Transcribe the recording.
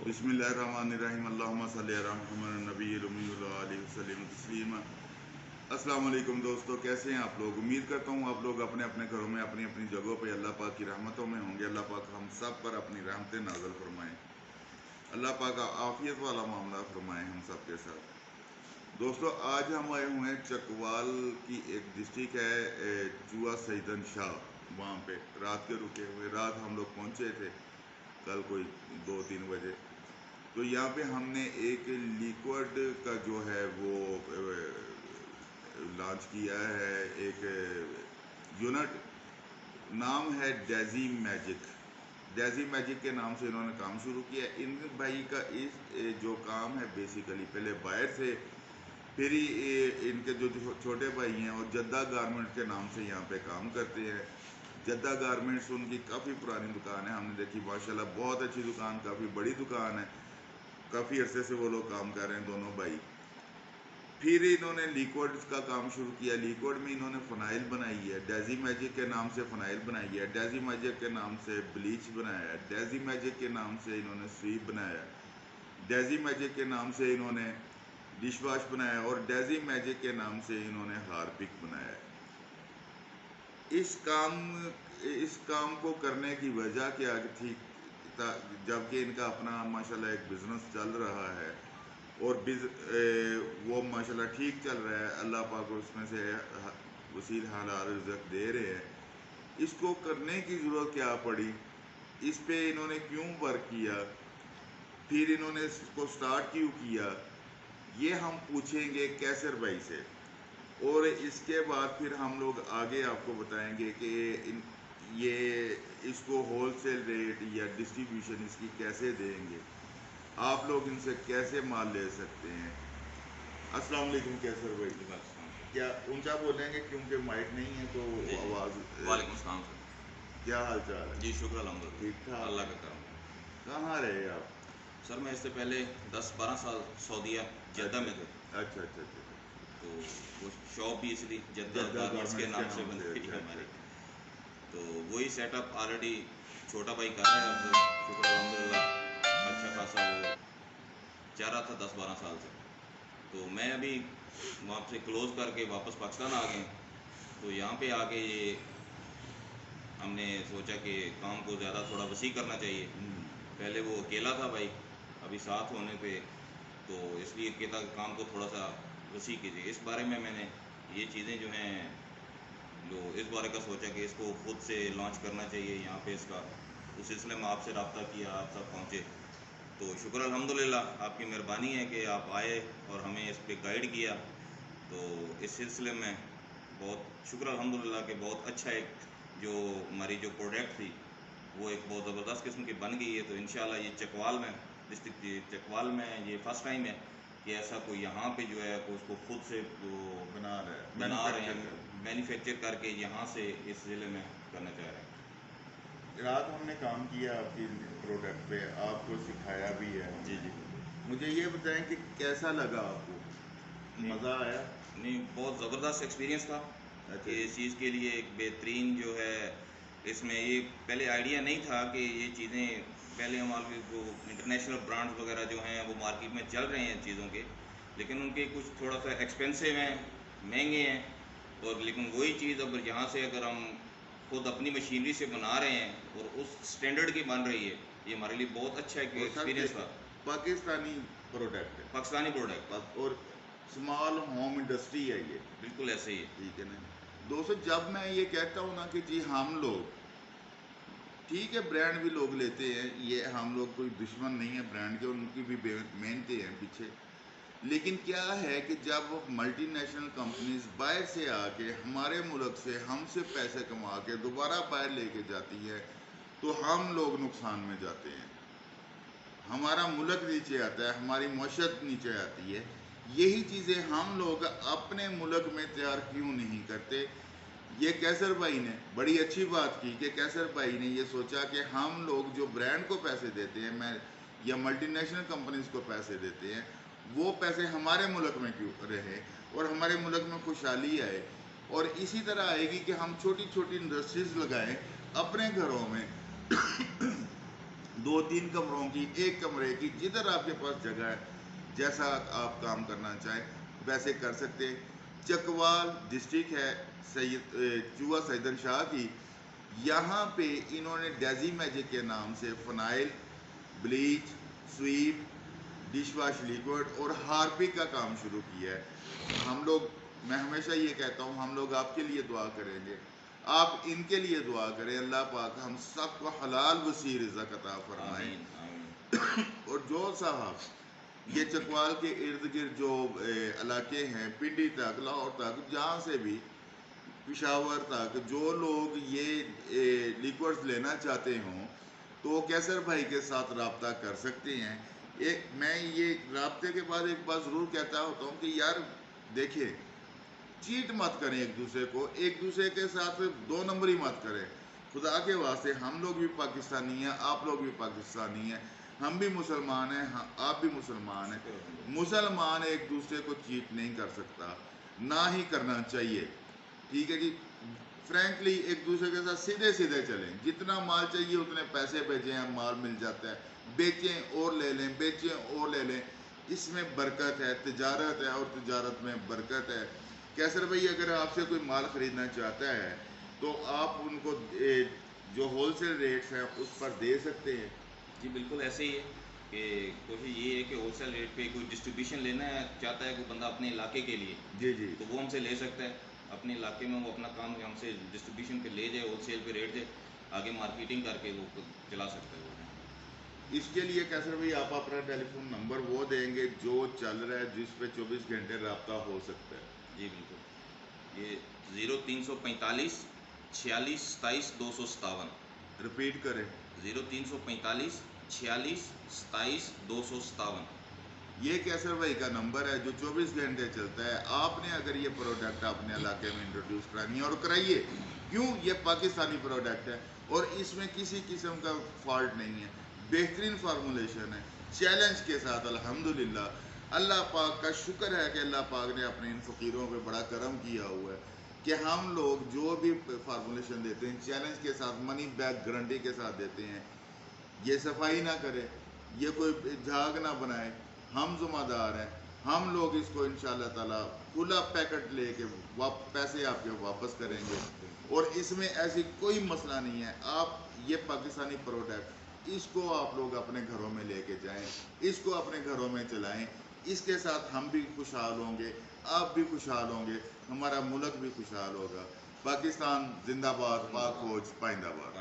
बिस्मिल्लाहिर्रहमानिर्रहीम अल्लाहुम्मा सल्ली अला मुहम्मद नबील उम्मी व आलिहि वसल्लम तस्लीमा। अस्सलाम वालेकुम दोस्तों, कैसे हैं आप लोग। उम्मीद करता हूँ आप लोग अपने अपने घरों में अपनी अपनी जगहों पे अल्लाह पाक की रहमतों में होंगे। अल्लाह पाक हम सब पर अपनी रहमतें नाज़िल फरमाएँ। अल्लाह पाक आफियत वाला मामला फरमाएँ हम सब के साथ। दोस्तों, आज हम आए हुए हैं चकवाल की एक डिस्ट्रिक्ट है चुआ सैदन शाह, वहाँ पे रात के रुके हुए। रात हम लोग पहुँचे थे कल कोई 2-3 बजे। तो यहाँ पे हमने एक लिक्विड का जो है वो लॉन्च किया है, एक यूनिट, नाम है डेजी मैजिक। डेजी मैजिक के नाम से इन्होंने काम शुरू किया। इन भाई का इस जो काम है बेसिकली पहले बाहर से, फिर इनके जो छोटे भाई हैं और जद्दा गारमेंट के नाम से यहाँ पे काम करते हैं। जद्दा गारमेंट्स उनकी काफ़ी पुरानी दुकान है, हमने देखी माशाल्लाह बहुत अच्छी दुकान, काफ़ी बड़ी दुकान है। काफ़ी अरसे से वो लोग काम कर रहे हैं दोनों भाई। फिर इन्होंने लिक्विड का काम शुरू किया। लिक्विड में इन्होंने फ़नाइल बनाई है, डेजी मैजिक के नाम से फ़नाइल बनाई है, डेजी मैजिक के नाम से ब्लीच बनाया है, डेजी मैजिक के नाम से इन्होंने स्वीप बनाया है, डेजी मैजिक के नाम से इन्होंने डिश वॉश बनाया और डेजी मैजिक के नाम से इन्होंने हार्पिक बनाया है। इस काम को करने की वजह क्या थी, जबकि इनका अपना माशाल्लाह एक बिज़नेस चल रहा है और वो माशाल्लाह ठीक चल रहा है। अल्लाह पाक उसमें से वसील हालाल रिज़्क़ दे रहे हैं। इसको करने की ज़रूरत क्या पड़ी, इस पे इन्होंने क्यों वर्क किया, फिर इन्होंने इसको स्टार्ट क्यों किया, ये हम पूछेंगे कैसर भाई से। और इसके बाद फिर हम लोग आगे आपको बताएंगे कि ये इसको होलसेल रेट या डिस्ट्रीब्यूशन इसकी कैसे देंगे, आप लोग इनसे कैसे माल ले सकते हैं। अस्सलाम वालेकुम कैसर भाई, क्या ऊंचा बोलेंगे क्योंकि माइक नहीं है तो आवाज़। वालेकुम सलाम सर। क्या हाल चाल है। जी शुक्र अल्हम्दुलिल्लाह, ठीक ठाक, अल्लाह का करम। कहाँ रहे आप। सर मैं इससे पहले 10-12 साल सऊदीया जद्दा में थे। अच्छा अच्छा अच्छा। तो वो शॉप भी इसलिए जद्दा जद्दा गारमेंट्स के नाम से बन गई अच्छा हमारी। अच्छा। तो वही सेटअप ऑलरेडी छोटा भाई कर रहा है अब, शुक्र अल्हम्दुलिल्लाह अच्छा खासा वो चल रहा था 10-12 साल से। तो मैं अभी वहाँ से क्लोज़ करके वापस पाकिस्तान आ गए। तो यहाँ पे आके ये हमने सोचा कि काम को ज़्यादा थोड़ा वसी करना चाहिए। पहले वो अकेला था भाई, अभी साथ होने पे तो इसलिए कहता काम को थोड़ा सा वसी कीजिए। इस बारे में मैंने ये चीज़ें जो हैं जो इस बारे का सोचा कि इसको खुद से लॉन्च करना चाहिए यहाँ पे इसका, उस सिलसिले में आपसे रब्ता किया, आप सब पहुँचे। तो शुक्र अल्हम्दुलिल्लाह आपकी मेहरबानी है कि आप आए और हमें इस पर गाइड किया। तो इस सिलसिले में बहुत शुक्र अल्हम्दुलिल्लाह कि बहुत अच्छा एक जो हमारी जो प्रोडक्ट थी वो एक बहुत ज़बरदस्त किस्म की बन गई है। तो इंशाल्लाह ये चकवाल में डिस्ट्रिक्ट चकवाल में ये फ़र्स्ट टाइम है कि ऐसा कोई यहाँ पे जो है उसको खुद से वो बना रहे हैं, मैन्युफैक्चर करके यहाँ से इस ज़िले में करना चाह रहे हैं। रात हमने काम किया आपकी प्रोडक्ट पे, आपको सिखाया भी है जी हमने। जी। मुझे ये बताएं कि कैसा लगा आपको, मज़ा आया। नहीं, बहुत ज़बरदस्त एक्सपीरियंस था। अच्छा ये जी। इस चीज़ के लिए एक बेहतरीन जो है इसमें ये पहले आइडिया नहीं था कि ये चीज़ें पहले हमारे वो इंटरनेशनल ब्रांड्स वगैरह जो हैं वो मार्केट में चल रहे हैं चीज़ों के, लेकिन उनके कुछ थोड़ा सा एक्सपेंसिव हैं, महंगे हैं। और लेकिन वही चीज़ अगर यहाँ से अगर हम खुद अपनी मशीनरी से बना रहे हैं और उस स्टैंडर्ड की बन रही है, ये हमारे लिए बहुत अच्छा एक और सर एक्सपीरियंस था। पाकिस्तानी प्रोडक्ट है, पाकिस्तानी प्रोडक्ट और स्मॉल होम इंडस्ट्री है ये। बिल्कुल ऐसे ही है। ठीक है ना दोस्तों, जब मैं ये कहता हूँ ना कि जी हम लोग, ठीक है ब्रांड भी लोग लेते हैं, ये हम लोग कोई दुश्मन नहीं है ब्रांड के, उनकी भी मेहनतें हैं पीछे। लेकिन क्या है कि जब मल्टी नेशनल कंपनीज बाहर से आके हमारे मुल्क से हमसे पैसे कमा के दोबारा बाहर लेके जाती है तो हम लोग नुकसान में जाते हैं, हमारा मुल्क नीचे आता है, हमारी मशत नीचे आती है। यही चीज़ें हम लोग अपने मुल्क में तैयार क्यों नहीं करते। ये कैसर भाई ने बड़ी अच्छी बात की कि कैसर भाई ने ये सोचा कि हम लोग जो ब्रांड को पैसे देते हैं, मैं या मल्टीनेशनल कंपनीज को पैसे देते हैं, वो पैसे हमारे मुल्क में क्यों रहे और हमारे मुल्क में खुशहाली आए। और इसी तरह आएगी कि हम छोटी छोटी इंडस्ट्रीज़ लगाएं अपने घरों में 2-3 कमरों की, एक कमरे की, जिधर आपके पास जगह है, जैसा आप काम करना चाहें वैसे कर सकते हैं। चकवाल डिस्ट्रिक्ट है चूहा सैदन शाह की। यहाँ पे इन्होंने डेजी मैजिक के नाम से phenyl, bleach, sweep, dish wash liquid और हार्पिक का काम शुरू किया है। हम लोग, मैं हमेशा ये कहता हूँ, हम लोग आपके लिए दुआ करेंगे, आप इनके लिए दुआ करें, अल्लाह पाक हम सबको हलाल वसी रिज़्क़ अता फरमाए। आमीन आमीन। और जो साहब ये चकवाल के इर्द गिर्द जो इलाके हैं, पिंडी तक, लाहौर तक, जहाँ से भी पिशावर तक जो लोग ये लिक्विड्स लेना चाहते हों तो कैसर भाई के साथ रब्ता कर सकते हैं। मैं ये रब्ते के बाद एक बात ज़रूर कहता होता हूँ कि यार देखिए, चीट मत करें एक दूसरे को, एक दूसरे के साथ दो नंबरी मत करें। खुदा के वास्ते हम लोग भी पाकिस्तानी हैं, आप लोग भी पाकिस्तानी हैं, हम भी मुसलमान हैं, आप भी मुसलमान हैं। मुसलमान एक दूसरे को चीट नहीं कर सकता, ना ही करना चाहिए। ठीक है जी, फ्रैंकली एक दूसरे के साथ सीधे सीधे चलें, जितना माल चाहिए उतने पैसे भेजें, हम माल मिल जाता है, बेचें और ले लें, बेचें और ले लें, इसमें बरकत है, तिजारत है और तिजारत में बरकत है। कैसर भाई अगर आपसे कोई माल ख़रीदना चाहता है तो आप उनको जो होलसेल रेट्स हैं उस पर दे सकते हैं। जी बिल्कुल ऐसे ही है कि कोशिश ये है कि होलसेल रेट पे कोई डिस्ट्रीब्यूशन लेना है चाहता है कोई बंदा अपने इलाके के लिए, जी जी, तो वो हमसे ले सकता है। अपने इलाके में वो अपना काम हमसे डिस्ट्रीब्यूशन पे ले जाए, होलसेल पे रेट दे, आगे मार्केटिंग करके वो खुद चला सकता है वो। इसके लिए कैसर भाई आप अपना टेलीफोन नंबर वो देंगे जो चल रहा है, जिस पे 24 घंटे रब्ता हो सकता है। जी बिल्कुल, ये 0345 46 27 257। रिपीट करें। 0345 46 27 257। ये कैसर भाई का नंबर है जो 24 घंटे चलता है। आपने अगर ये प्रोडक्ट अपने इलाके में इंट्रोड्यूस करानी है और कराइए, क्यों, ये पाकिस्तानी प्रोडक्ट है और इसमें किसी किस्म का फॉल्ट नहीं है, बेहतरीन फार्मूलेशन है, चैलेंज के साथ। अल्हम्दुलिल्लाह, अल्लाह पाक का शुक्र है कि अल्लाह पाक ने अपने इन फ़कीरों पे बड़ा करम किया हुआ है कि हम लोग जो भी फार्मूलेशन देते हैं चैलेंज के साथ, मनी बैक गारंटी के साथ देते हैं। ये सफाई ना करे, ये कोई झाग ना बनाए, हम ज़िम्मेदार हैं। हम लोग इसको इंशाअल्लाह ताला खुला पैकेट लेके पैसे आपके वापस करेंगे और इसमें ऐसी कोई मसला नहीं है। आप ये पाकिस्तानी प्रोडक्ट, इसको आप लोग अपने घरों में लेके जाएं, इसको अपने घरों में चलाएं, इसके साथ हम भी खुशहाल होंगे, आप भी खुशहाल होंगे, हमारा मुल्क भी खुशहाल होगा। पाकिस्तान जिंदाबाद, पाक फौज पाइंदाबाद।